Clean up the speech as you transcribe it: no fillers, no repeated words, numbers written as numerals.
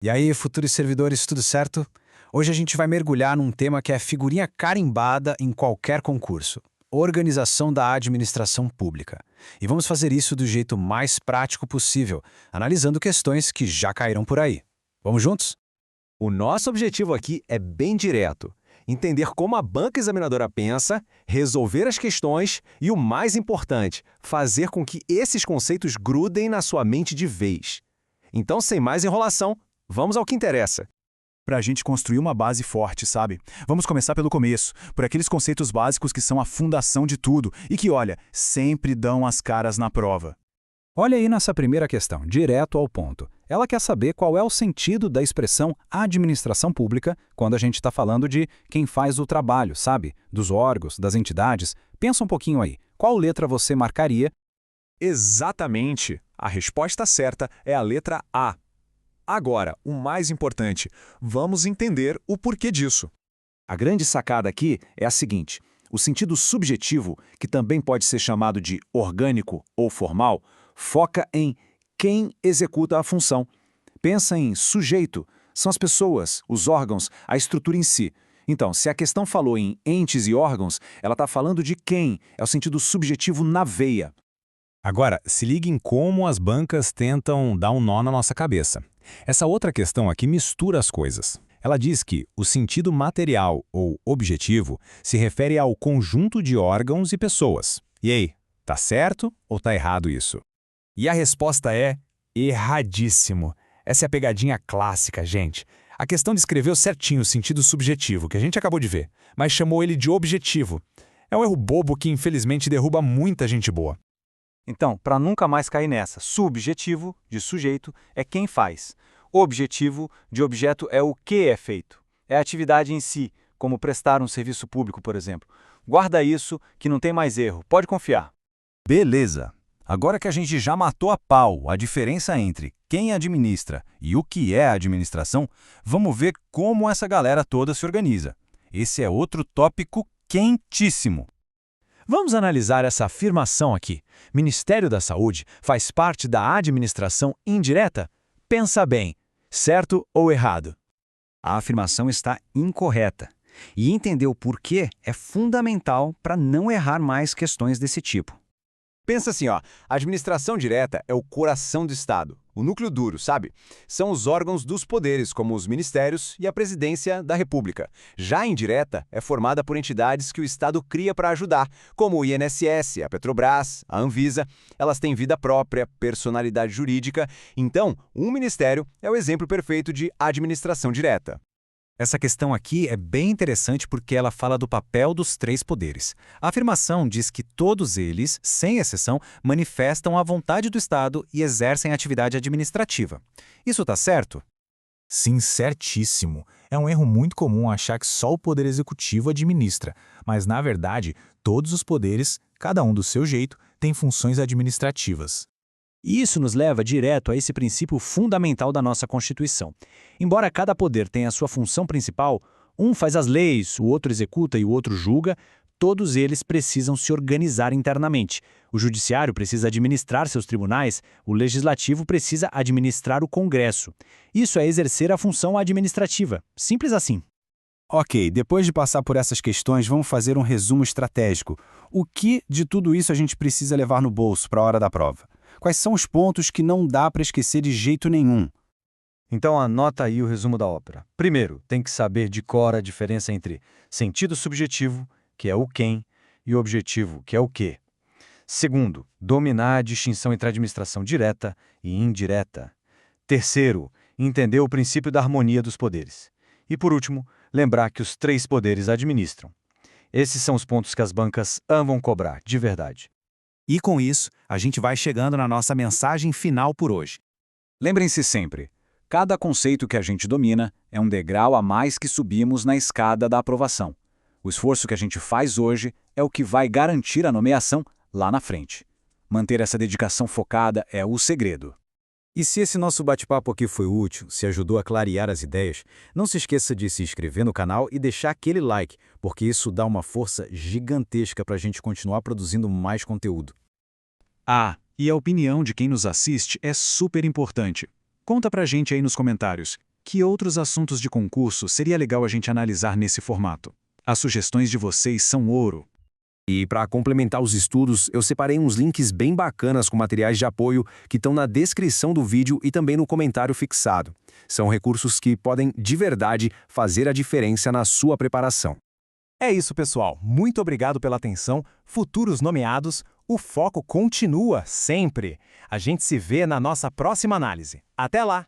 E aí, futuros servidores, tudo certo? Hoje a gente vai mergulhar num tema que é figurinha carimbada em qualquer concurso: organização da administração pública. E vamos fazer isso do jeito mais prático possível, analisando questões que já caíram por aí. Vamos juntos? O nosso objetivo aqui é bem direto: entender como a banca examinadora pensa, resolver as questões e, o mais importante, fazer com que esses conceitos grudem na sua mente de vez. Então, sem mais enrolação, vamos ao que interessa. Para a gente construir uma base forte, sabe? Vamos começar pelo começo, por aqueles conceitos básicos que são a fundação de tudo e que, olha, sempre dão as caras na prova. Olha aí nessa primeira questão, direto ao ponto. Ela quer saber qual é o sentido da expressão administração pública quando a gente está falando de quem faz o trabalho, sabe? Dos órgãos, das entidades. Pensa um pouquinho aí. Qual letra você marcaria? Exatamente! A resposta certa é a letra A. Agora, o mais importante, vamos entender o porquê disso. A grande sacada aqui é a seguinte: o sentido subjetivo, que também pode ser chamado de orgânico ou formal, foca em quem executa a função. Pensa em sujeito, são as pessoas, os órgãos, a estrutura em si. Então, se a questão falou em entes e órgãos, ela está falando de quem, é o sentido subjetivo na veia. Agora, se ligue em como as bancas tentam dar um nó na nossa cabeça. Essa outra questão aqui mistura as coisas. Ela diz que o sentido material ou objetivo se refere ao conjunto de órgãos e pessoas. E aí, tá certo ou tá errado isso? E a resposta é erradíssimo. Essa é a pegadinha clássica, gente. A questão descreveu certinho o sentido subjetivo, que a gente acabou de ver, mas chamou ele de objetivo. É um erro bobo que infelizmente derruba muita gente boa. Então, para nunca mais cair nessa, subjetivo, de sujeito, é quem faz. Objetivo, de objeto, é o que é feito. É a atividade em si, como prestar um serviço público, por exemplo. Guarda isso, que não tem mais erro. Pode confiar. Beleza! Agora que a gente já matou a pau a diferença entre quem administra e o que é a administração, vamos ver como essa galera toda se organiza. Esse é outro tópico quentíssimo. Vamos analisar essa afirmação aqui. Ministério da Saúde faz parte da administração indireta? Pensa bem, certo ou errado? A afirmação está incorreta. E entender o porquê é fundamental para não errar mais questões desse tipo. Pensa assim, ó, a administração direta é o coração do Estado, o núcleo duro, sabe? São os órgãos dos poderes, como os ministérios e a presidência da República. Já a indireta é formada por entidades que o Estado cria para ajudar, como o INSS, a Petrobras, a Anvisa. Elas têm vida própria, personalidade jurídica. Então, um ministério é o exemplo perfeito de administração direta. Essa questão aqui é bem interessante porque ela fala do papel dos três poderes. A afirmação diz que todos eles, sem exceção, manifestam a vontade do Estado e exercem atividade administrativa. Isso está certo? Sim, certíssimo. É um erro muito comum achar que só o Poder Executivo administra, mas, na verdade, todos os poderes, cada um do seu jeito, têm funções administrativas. E isso nos leva direto a esse princípio fundamental da nossa Constituição. Embora cada poder tenha a sua função principal, um faz as leis, o outro executa e o outro julga, todos eles precisam se organizar internamente. O Judiciário precisa administrar seus tribunais, o Legislativo precisa administrar o Congresso. Isso é exercer a função administrativa. Simples assim. Ok, depois de passar por essas questões, vamos fazer um resumo estratégico. O que de tudo isso a gente precisa levar no bolso para a hora da prova? Quais são os pontos que não dá para esquecer de jeito nenhum? Então anota aí o resumo da ópera. Primeiro, tem que saber de cor a diferença entre sentido subjetivo, que é o quem, e objetivo, que é o que. Segundo, dominar a distinção entre administração direta e indireta. Terceiro, entender o princípio da harmonia dos poderes. E por último, lembrar que os três poderes administram. Esses são os pontos que as bancas amam cobrar, de verdade. E com isso, a gente vai chegando na nossa mensagem final por hoje. Lembrem-se sempre, cada conceito que a gente domina é um degrau a mais que subimos na escada da aprovação. O esforço que a gente faz hoje é o que vai garantir a nomeação lá na frente. Manter essa dedicação focada é o segredo. E se esse nosso bate-papo aqui foi útil, se ajudou a clarear as ideias, não se esqueça de se inscrever no canal e deixar aquele like, porque isso dá uma força gigantesca para a gente continuar produzindo mais conteúdo. E a opinião de quem nos assiste é super importante. Conta pra gente aí nos comentários. Que outros assuntos de concurso seria legal a gente analisar nesse formato? As sugestões de vocês são ouro. E para complementar os estudos, eu separei uns links bem bacanas com materiais de apoio que estão na descrição do vídeo e também no comentário fixado. São recursos que podem, de verdade, fazer a diferença na sua preparação. É isso, pessoal. Muito obrigado pela atenção. Futuros nomeados, o foco continua sempre. A gente se vê na nossa próxima análise. Até lá!